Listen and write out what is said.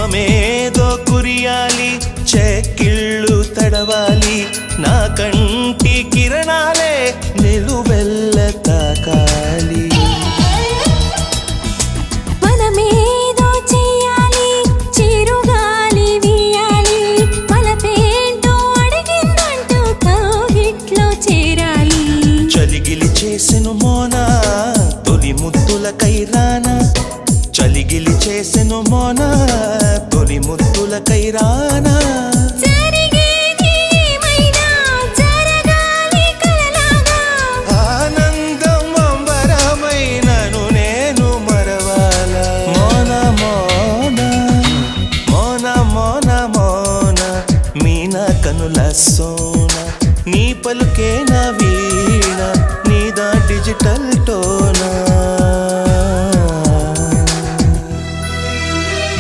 పరువమేదో కురియాలి, చెక్కిళ్ళు తడవాలి, నా కంటి కిరణాలే నిలువెల్ల తాకాలి. మనమేదో చెయ్యాలి, చిరుగాలి వీయాలి, మనపేంటో అడిగిందంటూ కౌగిట్లో చేరాలి. చలిగిలి చేసెను మోనా తొలి ముద్దుల కైరానా, చలిగిలి చేసెను మోనా తొలి ముద్దుల కైరానా. జరిగేది ఏమైనా జరగాలి కలలాగా, ఆనందం అంబరమైనను నేను మరవాలా. మోనా మోనా మోనా మోనా మోనా మీనా కనుల సోనా, నీ పలుకే